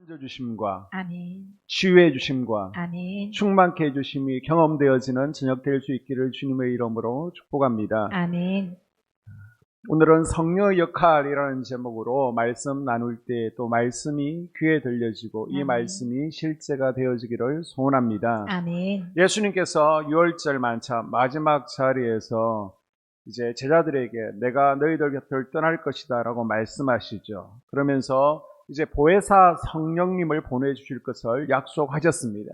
만져주심과 아멘. 치유해 주심과 아멘. 충만케 해주심이 경험되어지는 저녁 될 수 있기를 주님의 이름으로 축복합니다. 아멘. 오늘은 성령의 역할이라는 제목으로 말씀 나눌 때 또 말씀이 귀에 들려지고 이 아멘. 말씀이 실제가 되어지기를 소원합니다. 아멘. 예수님께서 유월절 만찬 마지막 자리에서 이제 제자들에게 내가 너희들 곁을 떠날 것이다 라고 말씀하시죠. 그러면서 이제 보혜사 성령님을 보내주실 것을 약속하셨습니다.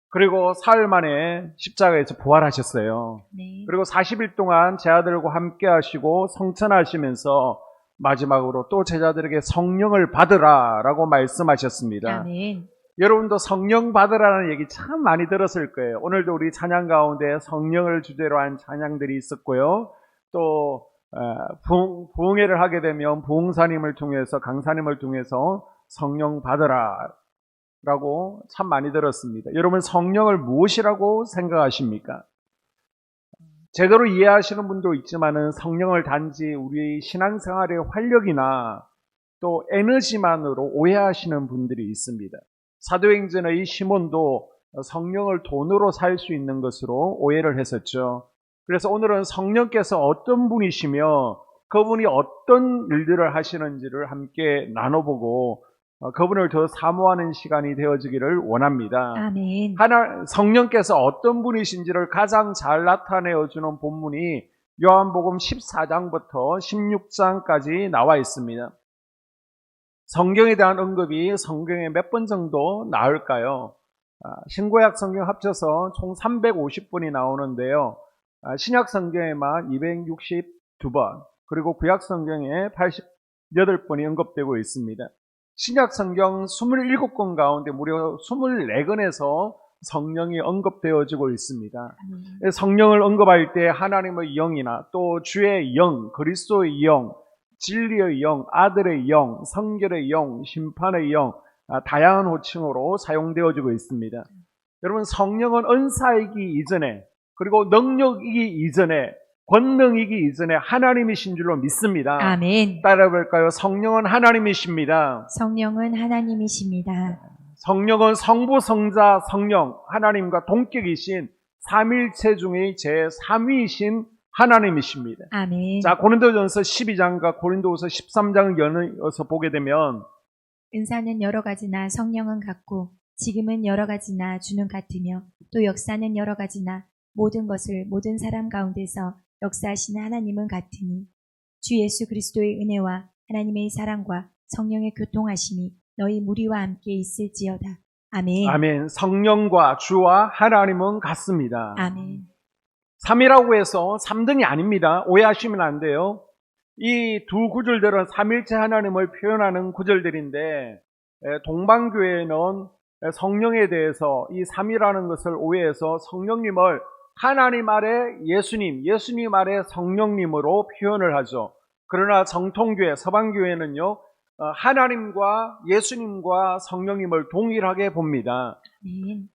그리고 사흘 만에 십자가에서 부활하셨어요. 네. 그리고 40일 동안 제자들과 함께 하시고 성천하시면서 마지막으로 또 제자들에게 성령을 받으라 라고 말씀하셨습니다. 아멘. 여러분도 성령 받으라는 얘기 참 많이 들었을 거예요. 오늘도 우리 찬양 가운데 성령을 주제로 한 찬양들이 있었고요. 또 부흥회를 하게 되면 부흥사님을 통해서 강사님을 통해서 성령 받으라 라고 참 많이 들었습니다. 여러분 성령을 무엇이라고 생각하십니까? 제대로 이해하시는 분도 있지만은 성령을 단지 우리 신앙생활의 활력이나 또 에너지만으로 오해하시는 분들이 있습니다. 사도행전의 시몬도 성령을 돈으로 살 수 있는 것으로 오해를 했었죠. 그래서 오늘은 성령께서 어떤 분이시며 그분이 어떤 일들을 하시는지를 함께 나눠보고 그분을 더 사모하는 시간이 되어지기를 원합니다. 아멘. 성령께서 어떤 분이신지를 가장 잘 나타내어주는 본문이 요한복음 14장부터 16장까지 나와 있습니다. 성경에 대한 언급이 성경에 몇 번 정도 나올까요? 신구약 성경 합쳐서 총 350번이 나오는데요. 신약 성경에만 262번, 그리고 구약 성경에 88번이 언급되고 있습니다. 신약 성경 27권 가운데 무려 24권에서 성령이 언급되어지고 있습니다. 성령을 언급할 때 하나님의 영이나 또 주의 영, 그리스도의 영, 진리의 영, 아들의 영, 성결의 영, 심판의 영, 다양한 호칭으로 사용되어지고 있습니다. 여러분 성령은 은사이기 이전에 그리고 능력이기 이전에 권능이기 이전에 하나님이신 줄로 믿습니다. 아멘. 따라볼까요? 성령은 하나님이십니다. 성령은 하나님이십니다. 성령은 성부, 성자, 성령 하나님과 동격이신 삼일체 중에 제3위이신 하나님이십니다. 아멘. 자, 고린도전서 12장과 고린도후서 13장을 연이어서 보게 되면 은사는 여러 가지나 성령은 같고 지금은 여러 가지나 주는 같으며 또 역사는 여러 가지나 모든 것을 모든 사람 가운데서 역사하시는 하나님은 같으니 주 예수 그리스도의 은혜와 하나님의 사랑과 성령의 교통하심이 너희 무리와 함께 있을지어다. 아멘. 아멘. 성령과 주와 하나님은 같습니다. 아멘. 3이라고 해서 3등이 아닙니다. 오해하시면 안 돼요. 이 두 구절들은 삼일체 하나님을 표현하는 구절들인데 동방교회는 성령에 대해서 이 3이라는 것을 오해해서 성령님을 하나님 아래 예수님, 예수님 아래 성령님으로 표현을 하죠. 그러나 정통교회, 서방교회는요, 하나님과 예수님과 성령님을 동일하게 봅니다. 아멘.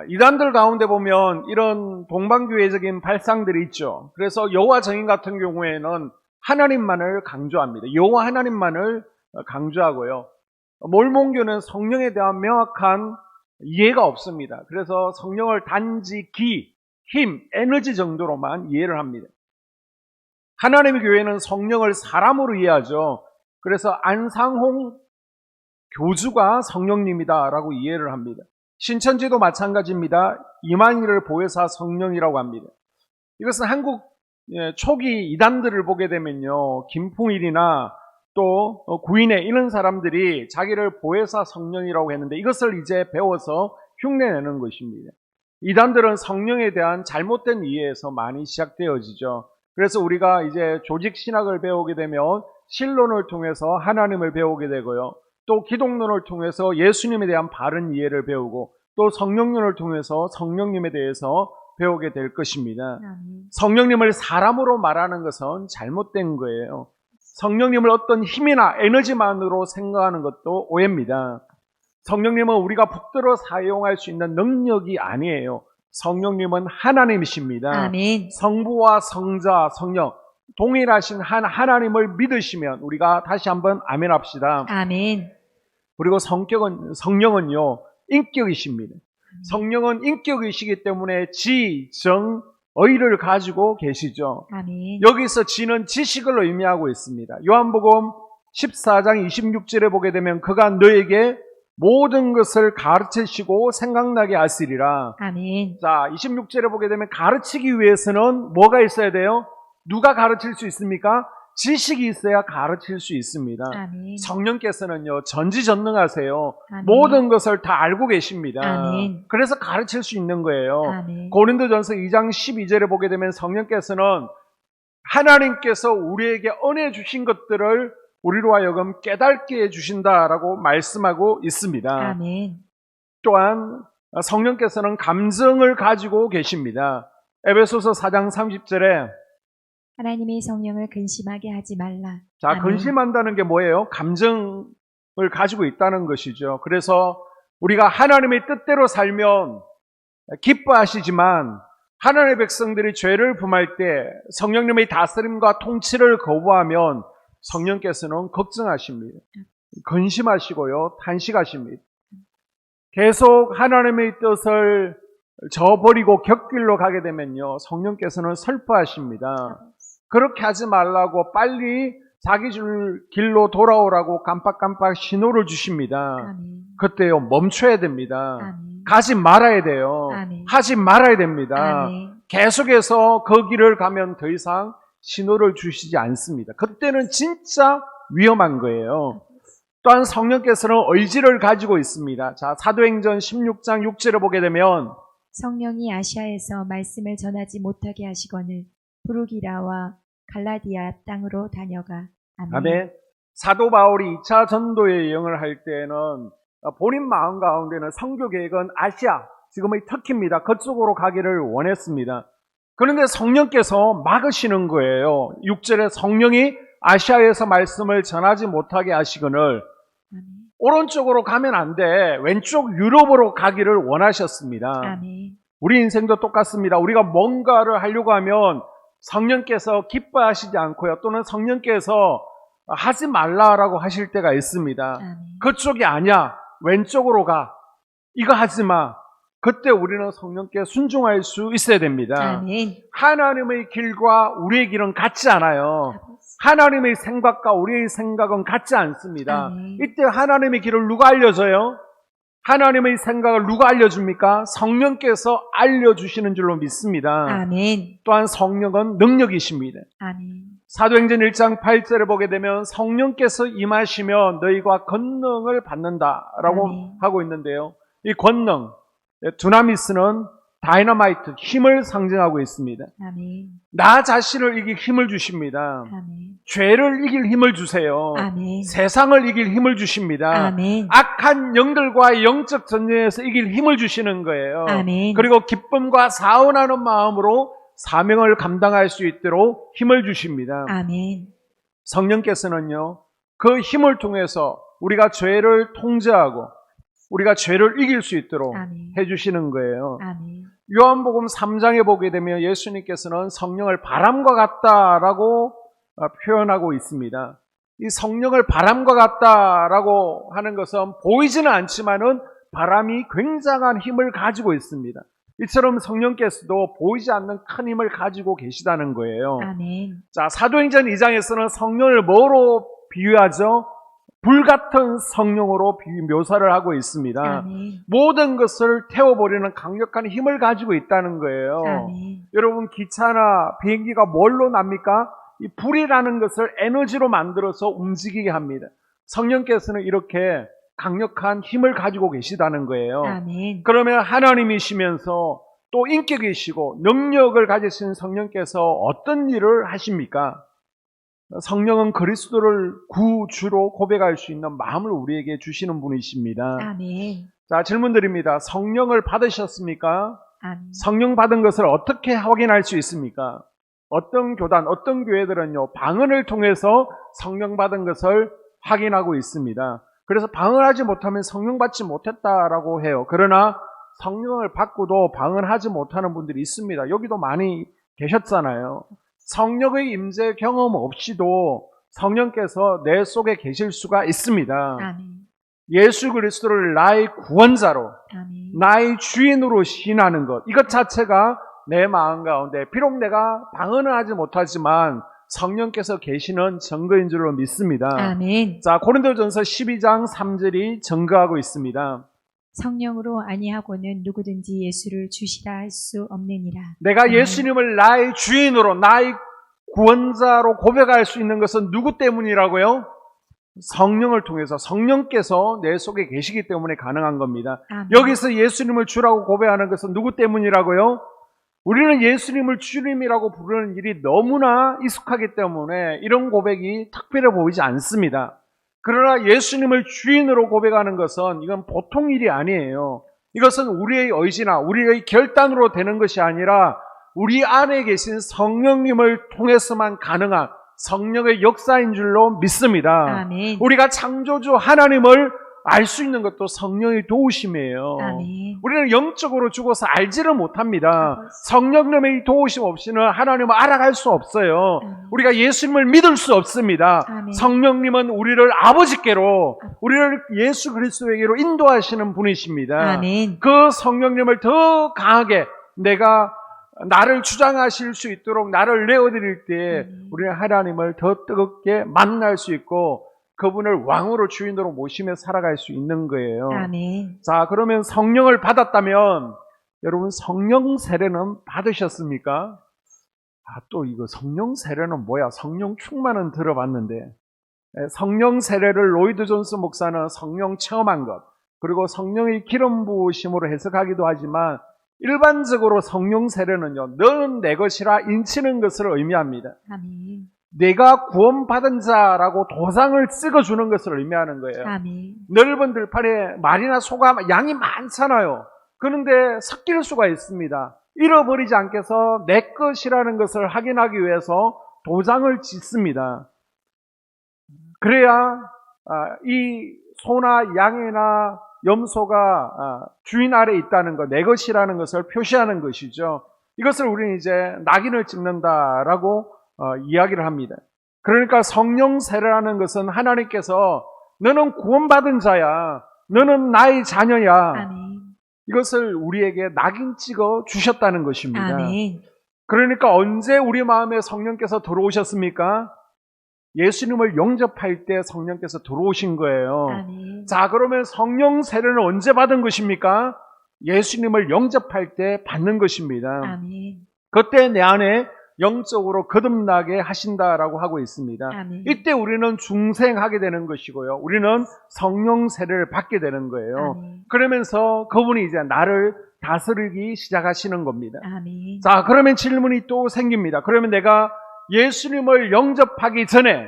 이단들 가운데 보면 이런 동방교회적인 발상들이 있죠. 그래서 여호와 증인 같은 경우에는 하나님만을 강조합니다. 여호와 하나님만을 강조하고요. 몰몬교는 성령에 대한 명확한 이해가 없습니다. 그래서 성령을 단지 기, 힘, 에너지 정도로만 이해를 합니다. 하나님의 교회는 성령을 사람으로 이해하죠. 그래서 안상홍 교주가 성령님이다라고 이해를 합니다. 신천지도 마찬가지입니다. 이만희를 보혜사 성령이라고 합니다. 이것은 한국 초기 이단들을 보게 되면요, 김풍일이나 또 구인회 이런 사람들이 자기를 보혜사 성령이라고 했는데 이것을 이제 배워서 흉내내는 것입니다. 이단들은 성령에 대한 잘못된 이해에서 많이 시작되어지죠. 그래서 우리가 이제 조직 신학을 배우게 되면 신론을 통해서 하나님을 배우게 되고요. 또 기독론을 통해서 예수님에 대한 바른 이해를 배우고 또 성령론을 통해서 성령님에 대해서 배우게 될 것입니다. 아멘. 성령님을 사람으로 말하는 것은 잘못된 거예요. 성령님을 어떤 힘이나 에너지만으로 생각하는 것도 오해입니다. 성령님은 우리가 붙들어 사용할 수 있는 능력이 아니에요. 성령님은 하나님이십니다. 아멘. 성부와 성자, 성령 동일하신 하나님을 믿으시면 우리가 다시 한번 아멘 합시다. 아멘. 그리고 성령은요, 인격이십니다. 성령은 인격이시기 때문에 지, 정, 의를 가지고 계시죠. 아멘. 여기서 지는 지식을 의미하고 있습니다. 요한복음 14장 26절에 보게 되면 그가 너에게 모든 것을 가르치시고 생각나게 하시리라. 아멘. 자, 26절에 보게 되면 가르치기 위해서는 뭐가 있어야 돼요? 누가 가르칠 수 있습니까? 지식이 있어야 가르칠 수 있습니다. 아멘. 성령께서는요, 전지전능하세요. 아멘. 모든 것을 다 알고 계십니다. 아멘. 그래서 가르칠 수 있는 거예요. 아멘. 고린도전서 2장 12절에 보게 되면 성령께서는 하나님께서 우리에게 은혜 주신 것들을 우리로 하여금 깨닫게 해주신다라고 말씀하고 있습니다. 아멘. 또한 성령께서는 감정을 가지고 계십니다. 에베소서 4장 30절에 하나님의 성령을 근심하게 하지 말라. 자, 아멘. 근심한다는 게 뭐예요? 감정을 가지고 있다는 것이죠. 그래서 우리가 하나님의 뜻대로 살면 기뻐하시지만 하나님의 백성들이 죄를 범할 때 성령님의 다스림과 통치를 거부하면 성령께서는 걱정하십니다. 근심하시고요, 탄식하십니다. 계속 하나님의 뜻을 저버리고 곁길로 가게 되면요, 성령께서는 슬퍼하십니다. 그렇게 하지 말라고 빨리 자기 길로 돌아오라고 깜빡깜빡 신호를 주십니다. 아멘. 그때요, 멈춰야 됩니다. 아멘. 가지 말아야 돼요. 아멘. 하지 말아야 됩니다. 아멘. 계속해서 그 길을 가면 더 이상 신호를 주시지 않습니다. 그때는 진짜 위험한 거예요. 또한 성령께서는 의지를 가지고 있습니다. 자, 사도행전 16장 6절을 보게 되면 성령이 아시아에서 말씀을 전하지 못하게 하시거늘 부르기라와 갈라디아 땅으로 다녀가. 아멘. 아멘. 사도 바울이 2차 전도의 여행을 할 때는 본인 마음 가운데는 선교 계획은 아시아, 지금의 터키입니다. 그쪽으로 가기를 원했습니다. 그런데 성령께서 막으시는 거예요. 6절에 성령이 아시아에서 말씀을 전하지 못하게 하시거늘 아멘. 오른쪽으로 가면 안 돼. 왼쪽 유럽으로 가기를 원하셨습니다. 아멘. 우리 인생도 똑같습니다. 우리가 뭔가를 하려고 하면 성령께서 기뻐하시지 않고요. 또는 성령께서 하지 말라라고 하실 때가 있습니다. 아멘. 그쪽이 아니야. 왼쪽으로 가. 이거 하지 마. 그때 우리는 성령께 순종할 수 있어야 됩니다. 아멘. 하나님의 길과 우리의 길은 같지 않아요. 하나님의 생각과 우리의 생각은 같지 않습니다. 아멘. 이때 하나님의 길을 누가 알려줘요? 하나님의 생각을 누가 알려줍니까? 성령께서 알려주시는 줄로 믿습니다. 아멘. 또한 성령은 능력이십니다. 아멘. 사도행전 1장 8절을 보게 되면 성령께서 임하시면 너희가 권능을 받는다라고 아멘. 하고 있는데요. 이 권능, 두나미스는 다이너마이트, 힘을 상징하고 있습니다. 아멘. 나 자신을 이길 힘을 주십니다. 아멘. 죄를 이길 힘을 주세요. 아멘. 세상을 이길 힘을 주십니다. 아멘. 악한 영들과의 영적 전쟁에서 이길 힘을 주시는 거예요. 아멘. 그리고 기쁨과 사원하는 마음으로 사명을 감당할 수 있도록 힘을 주십니다. 아멘. 성령께서는요, 그 힘을 통해서 우리가 죄를 통제하고 우리가 죄를 이길 수 있도록 아멘. 해주시는 거예요. 아멘. 요한복음 3장에 보게 되면 예수님께서는 성령을 바람과 같다라고 표현하고 있습니다. 이 성령을 바람과 같다라고 하는 것은 보이지는 않지만은 바람이 굉장한 힘을 가지고 있습니다. 이처럼 성령께서도 보이지 않는 큰 힘을 가지고 계시다는 거예요. 아멘. 자, 사도행전 2장에서는 성령을 뭐로 비유하죠? 불같은 성령으로 묘사를 하고 있습니다. 아멘. 모든 것을 태워버리는 강력한 힘을 가지고 있다는 거예요. 아멘. 여러분, 기차나 비행기가 뭘로 납니까? 이 불이라는 것을 에너지로 만들어서 움직이게 합니다. 성령께서는 이렇게 강력한 힘을 가지고 계시다는 거예요. 아멘. 그러면 하나님이시면서 또 인격이시고 능력을 가지신 성령께서 어떤 일을 하십니까? 성령은 그리스도를 구주로 고백할 수 있는 마음을 우리에게 주시는 분이십니다. 아멘. 자, 질문 드립니다. 성령을 받으셨습니까? 아멘. 성령 받은 것을 어떻게 확인할 수 있습니까? 어떤 교단, 어떤 교회들은요, 방언을 통해서 성령 받은 것을 확인하고 있습니다. 그래서 방언하지 못하면 성령 받지 못했다라고 해요. 그러나 성령을 받고도 방언하지 못하는 분들이 있습니다. 여기도 많이 계셨잖아요. 성령의 임재 경험 없이도 성령께서 내 속에 계실 수가 있습니다. 아멘. 예수 그리스도를 나의 구원자로, 아멘. 나의 주인으로 신하는 것, 이것 자체가 내 마음 가운데 비록 내가 방언을 하지 못하지만 성령께서 계시는 증거인 줄로 믿습니다. 아멘. 자, 고린도전서 12장 3절이 증거하고 있습니다. 성령으로 아니하고는 누구든지 예수를 주시라 할 수 없느니라. 내가 아멘. 예수님을 나의 주인으로, 나의 구원자로 고백할 수 있는 것은 누구 때문이라고요? 성령을 통해서, 성령께서 내 속에 계시기 때문에 가능한 겁니다. 아멘. 여기서 예수님을 주라고 고백하는 것은 누구 때문이라고요? 우리는 예수님을 주님이라고 부르는 일이 너무나 익숙하기 때문에 이런 고백이 특별해 보이지 않습니다. 그러나 예수님을 주인으로 고백하는 것은 이건 보통 일이 아니에요. 이것은 우리의 의지나 우리의 결단으로 되는 것이 아니라 우리 안에 계신 성령님을 통해서만 가능한 성령의 역사인 줄로 믿습니다. 아멘. 우리가 창조주 하나님을 알 수 있는 것도 성령의 도우심이에요. 아멘. 우리는 영적으로 죽어서 알지를 못합니다. 아멘. 성령님의 도우심 없이는 하나님을 알아갈 수 없어요. 아멘. 우리가 예수님을 믿을 수 없습니다. 아멘. 성령님은 우리를 아버지께로, 우리를 예수 그리스도에게로 인도하시는 분이십니다. 아멘. 그 성령님을 더 강하게 나를 주장하실 수 있도록 나를 내어드릴 때 우리는 하나님을 더 뜨겁게 만날 수 있고 그분을 왕으로 주인으로 모시며 살아갈 수 있는 거예요. 아멘. 자, 그러면 성령을 받았다면 여러분 성령 세례는 받으셨습니까? 또 이거 성령 세례는 뭐야? 성령 충만은 들어봤는데 성령 세례를 로이드 존스 목사는 성령 체험한 것, 그리고 성령의 기름 부으심으로 해석하기도 하지만 일반적으로 성령 세례는요, 너는 내 것이라 인치는 것을 의미합니다. 아멘. 내가 구원받은 자라고 도장을 찍어주는 것을 의미하는 거예요. 아멘. 넓은 들판에 말이나 소가, 양이 많잖아요. 그런데 섞일 수가 있습니다. 잃어버리지 않게 해서 내 것이라는 것을 확인하기 위해서 도장을 짓습니다. 그래야 이 소나 양이나 염소가 주인 아래 있다는 것, 내 것이라는 것을 표시하는 것이죠. 이것을 우리는 이제 낙인을 찍는다라고 이야기를 합니다. 그러니까 성령 세례라는 것은 하나님께서 너는 구원받은 자야, 너는 나의 자녀야, 아멘. 이것을 우리에게 낙인 찍어 주셨다는 것입니다. 아멘. 그러니까 언제 우리 마음에 성령께서 들어오셨습니까? 예수님을 영접할 때 성령께서 들어오신 거예요. 아멘. 자, 그러면 성령 세례는 언제 받은 것입니까? 예수님을 영접할 때 받는 것입니다. 아멘. 그때 내 안에 영적으로 거듭나게 하신다라고 하고 있습니다. 아멘. 이때 우리는 중생하게 되는 것이고요. 우리는 성령 세례를 받게 되는 거예요. 아멘. 그러면서 그분이 이제 나를 다스리기 시작하시는 겁니다. 아멘. 자, 그러면 질문이 또 생깁니다. 그러면 내가 예수님을 영접하기 전에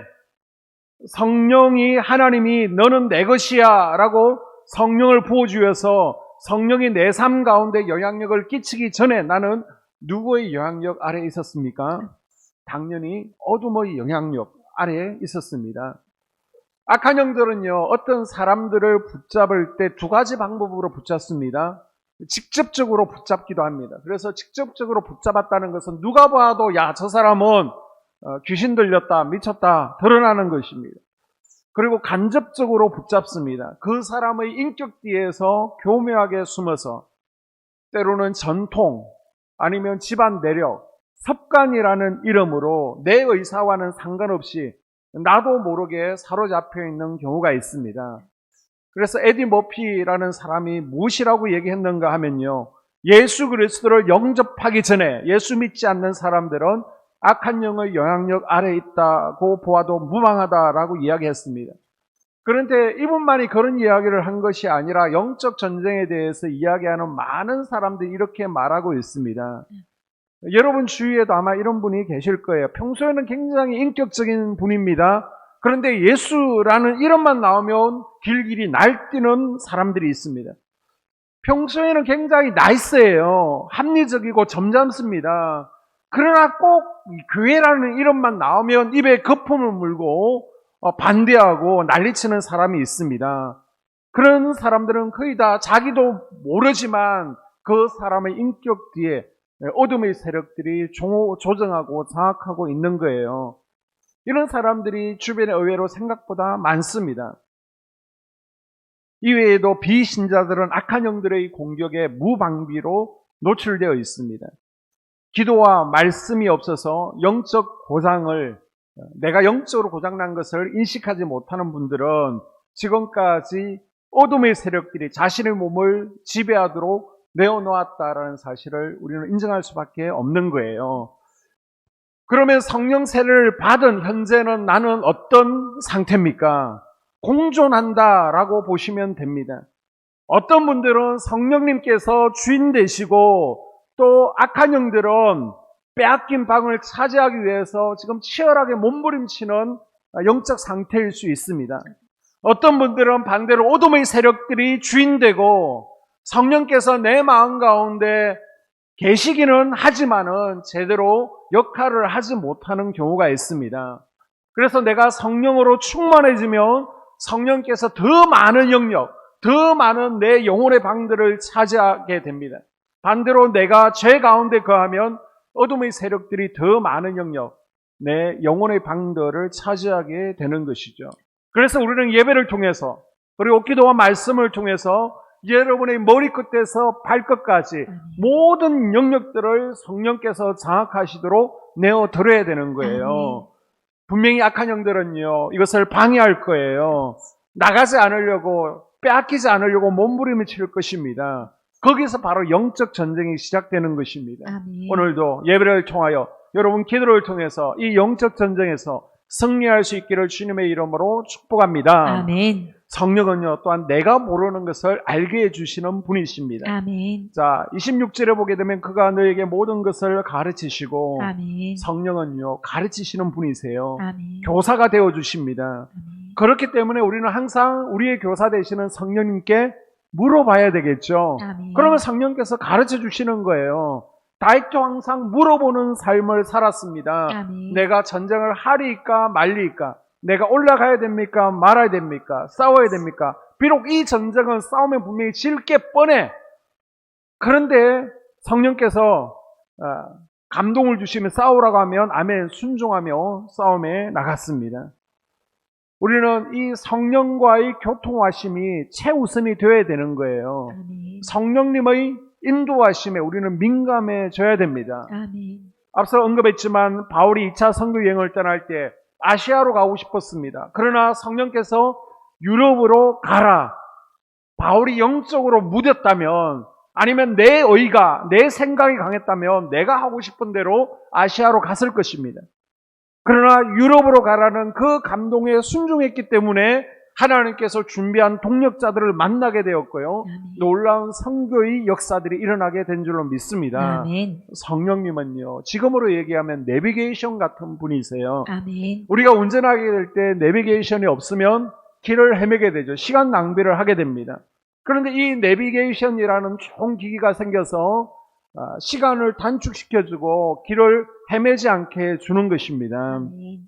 성령이, 하나님이 너는 내 것이야 라고 성령을 부어주어서 성령이 내 삶 가운데 영향력을 끼치기 전에 나는 누구의 영향력 아래에 있었습니까? 당연히 어둠의 영향력 아래에 있었습니다. 악한 영들은요, 어떤 사람들을 붙잡을 때 두 가지 방법으로 붙잡습니다. 직접적으로 붙잡기도 합니다. 그래서 직접적으로 붙잡았다는 것은 누가 봐도 야, 저 사람은 귀신 들렸다, 미쳤다 드러나는 것입니다. 그리고 간접적으로 붙잡습니다. 그 사람의 인격 뒤에서 교묘하게 숨어서 때로는 전통 아니면 집안 내력, 습관이라는 이름으로 내 의사와는 상관없이 나도 모르게 사로잡혀 있는 경우가 있습니다. 그래서 에디 머피라는 사람이 무엇이라고 얘기했는가 하면요, 예수 그리스도를 영접하기 전에 예수 믿지 않는 사람들은 악한 영의 영향력 아래에 있다고 보아도 무방하다라고 이야기했습니다. 그런데 이분만이 그런 이야기를 한 것이 아니라 영적 전쟁에 대해서 이야기하는 많은 사람들이 이렇게 말하고 있습니다. 여러분 주위에도 아마 이런 분이 계실 거예요. 평소에는 굉장히 인격적인 분입니다. 그런데 예수라는 이름만 나오면 길길이 날뛰는 사람들이 있습니다. 평소에는 굉장히 나이스해요. 합리적이고 점잖습니다. 그러나 꼭 교회라는 이름만 나오면 입에 거품을 물고 반대하고 난리치는 사람이 있습니다. 그런 사람들은 거의 다 자기도 모르지만 그 사람의 인격 뒤에 어둠의 세력들이 조정하고 장악하고 있는 거예요. 이런 사람들이 주변에 의외로 생각보다 많습니다. 이외에도 비신자들은 악한 영들의 공격에 무방비로 노출되어 있습니다. 기도와 말씀이 없어서 영적 고장을, 내가 영적으로 고장난 것을 인식하지 못하는 분들은 지금까지 어둠의 세력들이 자신의 몸을 지배하도록 내어놓았다라는 사실을 우리는 인정할 수밖에 없는 거예요. 그러면 성령 세례를 받은 현재는 나는 어떤 상태입니까? 공존한다라고 보시면 됩니다. 어떤 분들은 성령님께서 주인 되시고 또 악한 영들은 빼앗긴 방을 차지하기 위해서 지금 치열하게 몸부림치는 영적 상태일 수 있습니다. 어떤 분들은 반대로 어둠의 세력들이 주인되고 성령께서 내 마음 가운데 계시기는 하지만은 제대로 역할을 하지 못하는 경우가 있습니다. 그래서 내가 성령으로 충만해지면 성령께서 더 많은 영역, 더 많은 내 영혼의 방들을 차지하게 됩니다. 반대로 내가 죄 가운데 거하면 어둠의 세력들이 더 많은 영역, 내 영혼의 방들을 차지하게 되는 것이죠. 그래서 우리는 예배를 통해서 그리고 기도와 말씀을 통해서 여러분의 머리끝에서 발끝까지 모든 영역들을 성령께서 장악하시도록 내어드려야 되는 거예요. 분명히 악한 영들은요, 이것을 방해할 거예요. 나가지 않으려고, 빼앗기지 않으려고 몸부림을 칠 것입니다. 거기서 바로 영적 전쟁이 시작되는 것입니다. 아멘. 오늘도 예배를 통하여 여러분 기도를 통해서 이 영적 전쟁에서 승리할 수 있기를 주님의 이름으로 축복합니다. 아멘. 성령은요, 또한 내가 모르는 것을 알게 해주시는 분이십니다. 아멘. 자, 26절에 보게 되면 그가 너에게 모든 것을 가르치시고 아멘. 성령은요, 가르치시는 분이세요. 아멘. 교사가 되어주십니다. 아멘. 그렇기 때문에 우리는 항상 우리의 교사 되시는 성령님께 물어봐야 되겠죠. 아멘. 그러면 성령께서 가르쳐 주시는 거예요. 다윗도 항상 물어보는 삶을 살았습니다. 아멘. 내가 전쟁을 하리까 말리까? 내가 올라가야 됩니까? 말아야 됩니까? 싸워야 됩니까? 비록 이 전쟁은 싸우면 분명히 질 게 뻔해. 그런데 성령께서 감동을 주시면 싸우라고 하면 아멘 순종하며 싸움에 나갔습니다. 우리는 이 성령과의 교통하심이 최우선이 되어야 되는 거예요. 아멘. 성령님의 인도하심에 우리는 민감해져야 됩니다. 아멘. 앞서 언급했지만 바울이 2차 선교 여행을 떠날 때 아시아로 가고 싶었습니다. 그러나 성령께서 유럽으로 가라. 바울이 영적으로 무뎠다면 아니면 내 의가, 내 생각이 강했다면 내가 하고 싶은 대로 아시아로 갔을 것입니다. 그러나 유럽으로 가라는 그 감동에 순종했기 때문에 하나님께서 준비한 동력자들을 만나게 되었고요. 아멘. 놀라운 선교의 역사들이 일어나게 된 줄로 믿습니다. 아멘. 성령님은요, 지금으로 얘기하면 내비게이션 같은 분이세요. 아멘. 우리가 운전하게 될 때 내비게이션이 없으면 길을 헤매게 되죠. 시간 낭비를 하게 됩니다. 그런데 이 내비게이션이라는 좋은 기기가 생겨서 시간을 단축시켜주고 길을 헤매지 않게 해주는 것입니다. 아멘.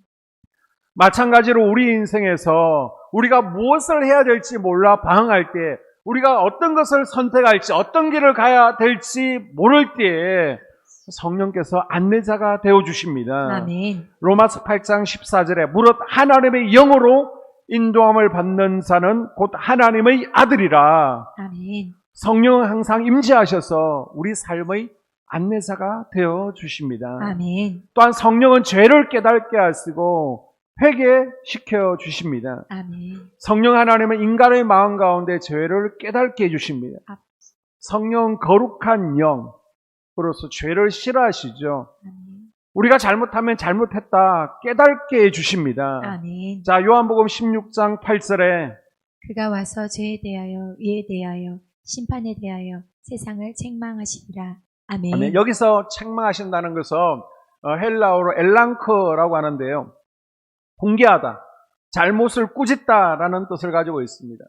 마찬가지로 우리 인생에서 우리가 무엇을 해야 될지 몰라 방황할 때, 우리가 어떤 것을 선택할지, 어떤 길을 가야 될지 모를 때에 성령께서 안내자가 되어주십니다. 아멘. 로마서 8장 14절에 무릇 하나님의 영으로 인도함을 받는 자는 곧 하나님의 아들이라. 아멘. 성령은 항상 임재하셔서 우리 삶의 안내자가 되어주십니다. 아멘. 또한 성령은 죄를 깨닫게 하시고 회개시켜 주십니다. 아멘. 성령 하나님은 인간의 마음 가운데 죄를 깨닫게 해주십니다. 성령 거룩한 영으로서 죄를 싫어하시죠. 아멘. 우리가 잘못하면 잘못했다 깨닫게 해주십니다. 아멘. 자, 요한복음 16장 8절에 그가 와서 죄에 대하여 의에 대하여 심판에 대하여 세상을 책망하시리라. 아멘. 여기서 책망하신다는 것은 헬라어로 엘랑크라고 하는데요. 공개하다, 잘못을 꾸짖다라는 뜻을 가지고 있습니다.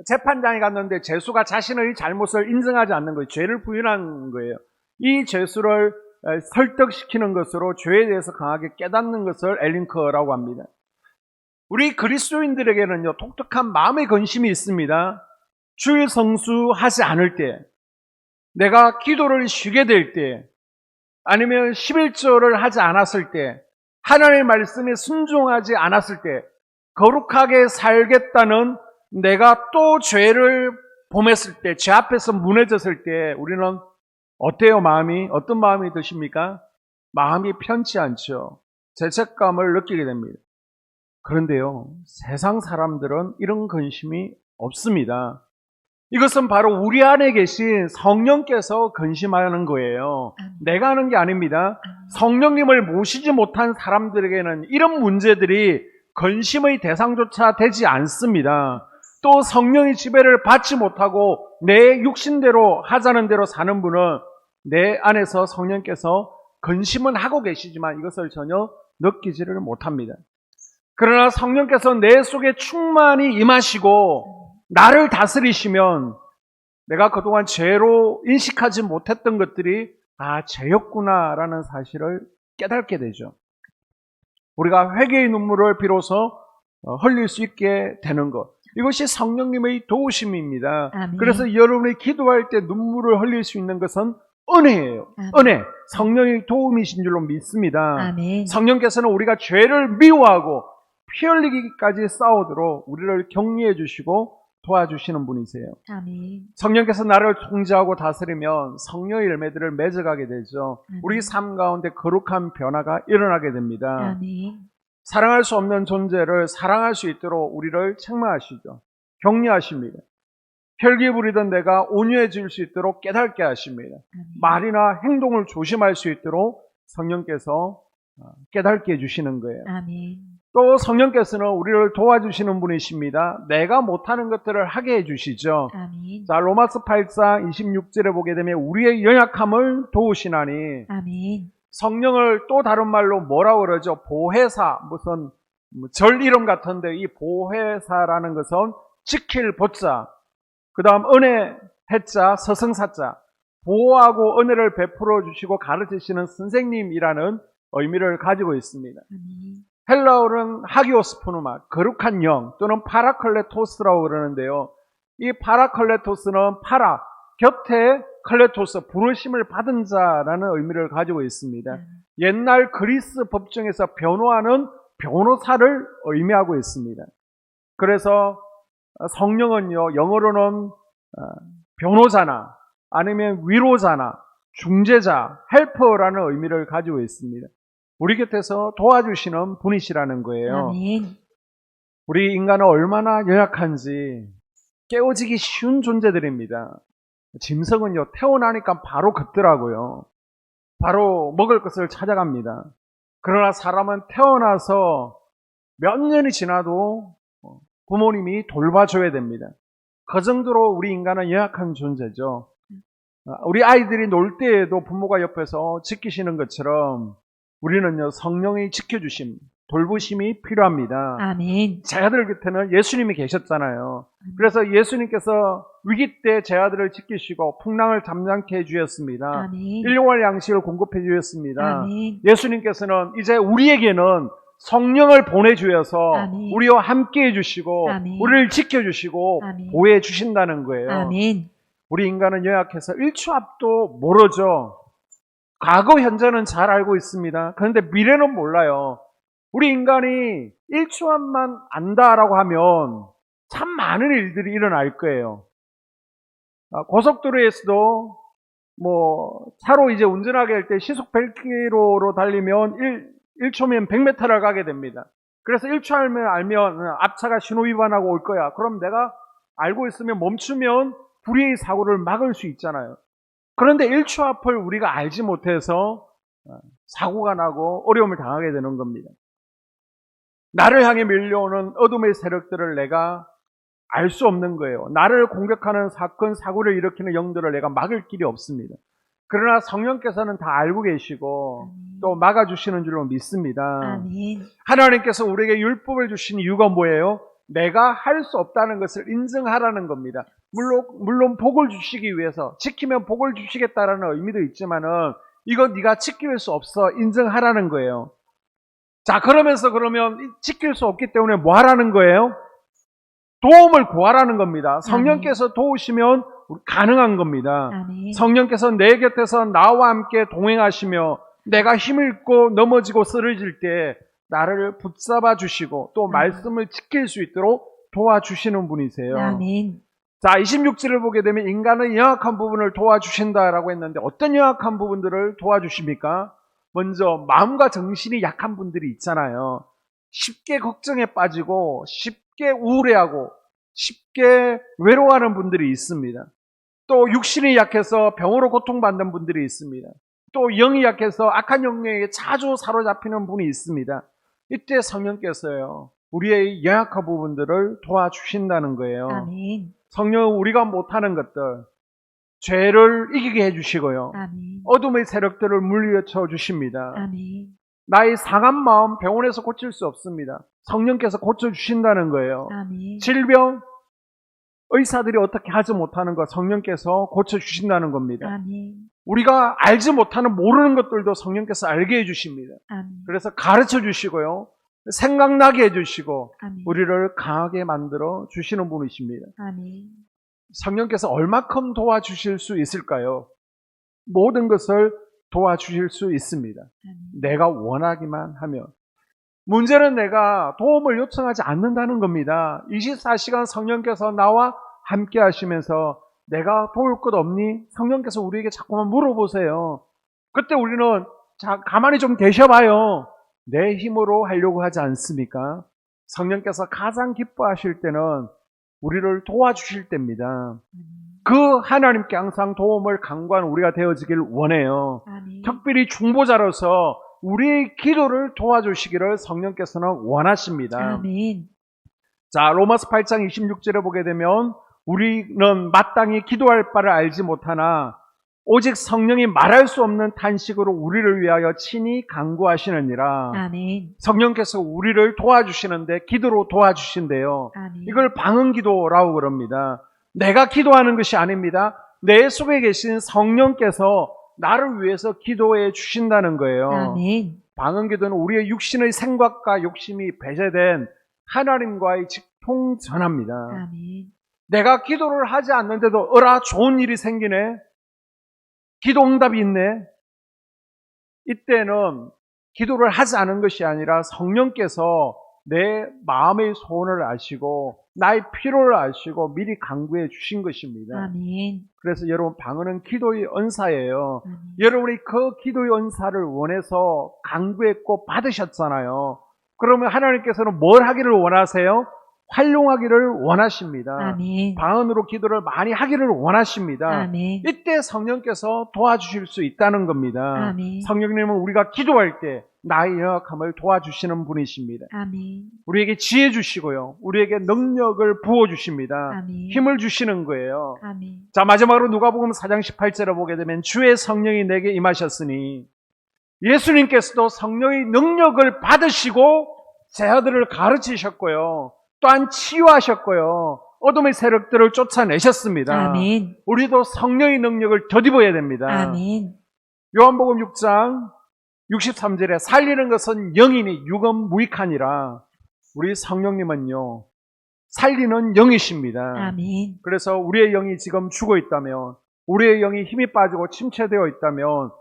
재판장에 갔는데 죄수가 자신의 잘못을 인정하지 않는 거예요. 죄를 부인한 거예요. 이 죄수를 설득시키는 것으로 죄에 대해서 강하게 깨닫는 것을 엘링크라고 합니다. 우리 그리스도인들에게는요, 독특한 마음의 근심이 있습니다. 주일 성수하지 않을 때, 내가 기도를 쉬게 될 때, 아니면 11조를 하지 않았을 때, 하나님의 말씀에 순종하지 않았을 때 거룩하게 살겠다는 내가 또 죄를 범했을 때, 죄 앞에서 무너졌을 때 우리는 어때요? 마음이? 어떤 마음이 드십니까? 마음이 편치 않죠. 죄책감을 느끼게 됩니다. 그런데요, 세상 사람들은 이런 근심이 없습니다. 이것은 바로 우리 안에 계신 성령께서 근심하는 거예요. 내가 하는 게 아닙니다. 성령님을 모시지 못한 사람들에게는 이런 문제들이 근심의 대상조차 되지 않습니다. 또 성령의 지배를 받지 못하고 내 육신대로 하자는 대로 사는 분은 내 안에서 성령께서 근심은 하고 계시지만 이것을 전혀 느끼지를 못합니다. 그러나 성령께서 내 속에 충만히 임하시고 나를 다스리시면 내가 그동안 죄로 인식하지 못했던 것들이 죄였구나라는 사실을 깨닫게 되죠. 우리가 회개의 눈물을 비로소 흘릴 수 있게 되는 것. 이것이 성령님의 도우심입니다. 아멘. 그래서 여러분이 기도할 때 눈물을 흘릴 수 있는 것은 은혜예요. 아멘. 은혜. 성령의 도움이신 줄로 믿습니다. 아멘. 성령께서는 우리가 죄를 미워하고 피 흘리기까지 싸우도록 우리를 격려해 주시고 도와주시는 분이세요. 아멘. 성령께서 나를 통제하고 다스리면 성령의 열매들을 맺어가게 되죠. 아멘. 우리 삶 가운데 거룩한 변화가 일어나게 됩니다. 아멘. 사랑할 수 없는 존재를 사랑할 수 있도록 우리를 책망하시죠. 격려하십니다. 혈기 부리던 내가 온유해질 수 있도록 깨닫게 하십니다. 아멘. 말이나 행동을 조심할 수 있도록 성령께서 깨닫게 해주시는 거예요. 아멘. 또 성령께서는 우리를 도와주시는 분이십니다. 내가 못하는 것들을 하게 해주시죠. 아멘. 자, 로마서 8장 26절에 보게 되면 우리의 연약함을 도우시나니, 아멘. 성령을 또 다른 말로 뭐라고 그러죠? 보혜사, 무슨 절 이름 같은데 이 보혜사라는 것은 지킬 보자, 그 다음 은혜 해자, 서성사자, 보호하고 은혜를 베풀어 주시고 가르치시는 선생님이라는 의미를 가지고 있습니다. 아멘. 헬라어는 하기오스푸누마, 거룩한 영 또는 파라클레토스라고 그러는데요. 이 파라클레토스는 파라, 곁에 클레토스, 부르심을 받은 자라는 의미를 가지고 있습니다. 옛날 그리스 법정에서 변호하는 변호사를 의미하고 있습니다. 그래서 성령은요, 영어로는 변호자나 아니면 위로자나 중재자, 헬퍼라는 의미를 가지고 있습니다. 우리 곁에서 도와주시는 분이시라는 거예요. 아멘. 우리 인간은 얼마나 연약한지 깨어지기 쉬운 존재들입니다. 짐승은요, 태어나니까 바로 걷더라고요. 바로 먹을 것을 찾아갑니다. 그러나 사람은 태어나서 몇 년이 지나도 부모님이 돌봐줘야 됩니다. 그 정도로 우리 인간은 연약한 존재죠. 우리 아이들이 놀 때에도 부모가 옆에서 지키시는 것처럼 우리는요, 성령이 지켜주심, 돌보심이 필요합니다. 아멘. 제 아들 곁에는 예수님이 계셨잖아요. 그래서 예수님께서 위기 때 제 아들을 지키시고 풍랑을 잠잠케 해주셨습니다. 아멘. 일용할 양식을 공급해 주셨습니다. 아멘. 예수님께서는 이제 우리에게는 성령을 보내주셔서 아멘. 우리와 함께 해주시고 아멘. 우리를 지켜주시고 아멘. 보호해 주신다는 거예요. 아멘. 우리 인간은 연약해서 1초 앞도 모르죠. 과거 현재는 잘 알고 있습니다. 그런데 미래는 몰라요. 우리 인간이 1초 앞만 안다라고 하면 참 많은 일들이 일어날 거예요. 고속도로에서도 차로 이제 운전하게 할 때 시속 100km로 달리면 1초면 100m를 가게 됩니다. 그래서 1초 알면 앞차가 신호 위반하고 올 거야. 그럼 내가 알고 있으면 멈추면 불의의 사고를 막을 수 있잖아요. 그런데 1초 앞을 우리가 알지 못해서 사고가 나고 어려움을 당하게 되는 겁니다. 나를 향해 밀려오는 어둠의 세력들을 내가 알 수 없는 거예요. 나를 공격하는 사건, 사고를 일으키는 영들을 내가 막을 길이 없습니다. 그러나 성령께서는 다 알고 계시고 또 막아주시는 줄로 믿습니다. 아멘. 하나님께서 우리에게 율법을 주신 이유가 뭐예요? 내가 할 수 없다는 것을 인정하라는 겁니다. 물론 복을 주시기 위해서, 지키면 복을 주시겠다라는 의미도 있지만은 이건 네가 지킬 수 없어, 인정하라는 거예요. 자, 그러면 지킬 수 없기 때문에 뭐 하라는 거예요? 도움을 구하라는 겁니다. 성령께서 도우시면 가능한 겁니다. 아멘. 성령께서 내 곁에서 나와 함께 동행하시며 내가 힘을 잃고 넘어지고 쓰러질 때 나를 붙잡아 주시고 또 말씀을 지킬 수 있도록 도와주시는 분이세요. 아멘. 자, 26절을 보게 되면 인간의 연약한 부분을 도와주신다라고 했는데 어떤 연약한 부분들을 도와주십니까? 먼저 마음과 정신이 약한 분들이 있잖아요. 쉽게 걱정에 빠지고 쉽게 우울해하고 쉽게 외로워하는 분들이 있습니다. 또 육신이 약해서 병으로 고통받는 분들이 있습니다. 또 영이 약해서 악한 영역에 자주 사로잡히는 분이 있습니다. 이때 성령께서요, 우리의 연약한 부분들을 도와주신다는 거예요. 아멘. 성령은 우리가 못하는 것들, 죄를 이기게 해주시고요. 아멘. 어둠의 세력들을 물리쳐 주십니다. 아멘. 나의 상한 마음 병원에서 고칠 수 없습니다. 성령께서 고쳐주신다는 거예요. 아멘. 질병, 의사들이 어떻게 하지 못하는 것 성령께서 고쳐주신다는 겁니다. 아멘. 우리가 알지 못하는 모르는 것들도 성령께서 알게 해주십니다. 아멘. 그래서 가르쳐 주시고요. 생각나게 해주시고 아멘. 우리를 강하게 만들어 주시는 분이십니다. 아멘. 성령께서 얼마큼 도와주실 수 있을까요? 모든 것을 도와주실 수 있습니다. 아멘. 내가 원하기만 하면. 문제는 내가 도움을 요청하지 않는다는 겁니다. 24시간 성령께서 나와 함께 하시면서 내가 도울 것 없니? 성령께서 우리에게 자꾸만 물어보세요. 그때 우리는 자, 가만히 좀 계셔봐요. 내 힘으로 하려고 하지 않습니까? 성령께서 가장 기뻐하실 때는 우리를 도와주실 때입니다. 그 하나님께 항상 도움을 간구하는 우리가 되어지길 원해요. 아멘. 특별히 중보자로서 우리의 기도를 도와주시기를 성령께서는 원하십니다. 아멘. 자, 로마서 8장 26절에 보게 되면 우리는 마땅히 기도할 바를 알지 못하나 오직 성령이 말할 수 없는 탄식으로 우리를 위하여 친히 간구하시느니라. 아멘. 성령께서 우리를 도와주시는데 기도로 도와주신대요. 아멘. 이걸 방언기도라고 그럽니다. 내가 기도하는 것이 아닙니다. 내 속에 계신 성령께서 나를 위해서 기도해 주신다는 거예요. 아멘. 방언기도는 우리의 육신의 생각과 욕심이 배제된 하나님과의 직통 전합니다. 아멘. 내가 기도를 하지 않는데도 좋은 일이 생기네. 기도 응답이 있네. 이때는 기도를 하지 않은 것이 아니라 성령께서 내 마음의 소원을 아시고 나의 필요를 아시고 미리 간구해 주신 것입니다. 아멘. 그래서 여러분 방언은 기도의 언사예요. 아멘. 여러분이 그 기도의 언사를 원해서 간구했고 받으셨잖아요. 그러면 하나님께서는 뭘 하기를 원하세요? 활용하기를 원하십니다. 아멘. 방언으로 기도를 많이 하기를 원하십니다. 아멘. 이때 성령께서 도와주실 수 있다는 겁니다. 아멘. 성령님은 우리가 기도할 때 나의 연약함을 도와주시는 분이십니다. 아멘. 우리에게 지혜 주시고요. 우리에게 능력을 부어주십니다. 아멘. 힘을 주시는 거예요. 아멘. 자, 마지막으로 누가복음 4장 18절을 보게 되면 주의 성령이 내게 임하셨으니 예수님께서도 성령의 능력을 받으시고 제자들을 가르치셨고요. 또한 치유하셨고요. 어둠의 세력들을 쫓아내셨습니다. 아멘. 우리도 성령의 능력을 덧입어야 됩니다. 아멘. 요한복음 6장 63절에 살리는 것은 영이니 육은 무익하니라. 우리 성령님은요, 살리는 영이십니다. 아멘. 그래서 우리의 영이 지금 죽어 있다면, 우리의 영이 힘이 빠지고 침체되어 있다면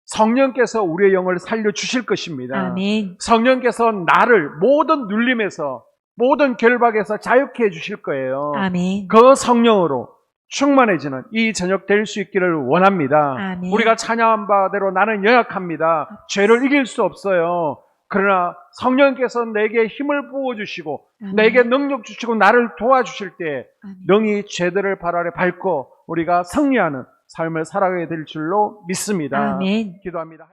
성령께서 우리의 영을 살려주실 것입니다. 아멘. 성령께서 나를 모든 눌림에서 모든 결박에서 자유케 해주실 거예요. 아멘. 그 성령으로 충만해지는 이 저녁 될 수 있기를 원합니다. 아멘. 우리가 찬양한 바대로 나는 연약합니다. 죄를 이길 수 없어요. 그러나 성령께서 내게 힘을 부어주시고 아멘. 내게 능력 주시고 나를 도와주실 때 아멘. 능히 죄들을 발 아래 밟고 우리가 승리하는 삶을 살아가게 될 줄로 믿습니다. 아멘. 기도합니다.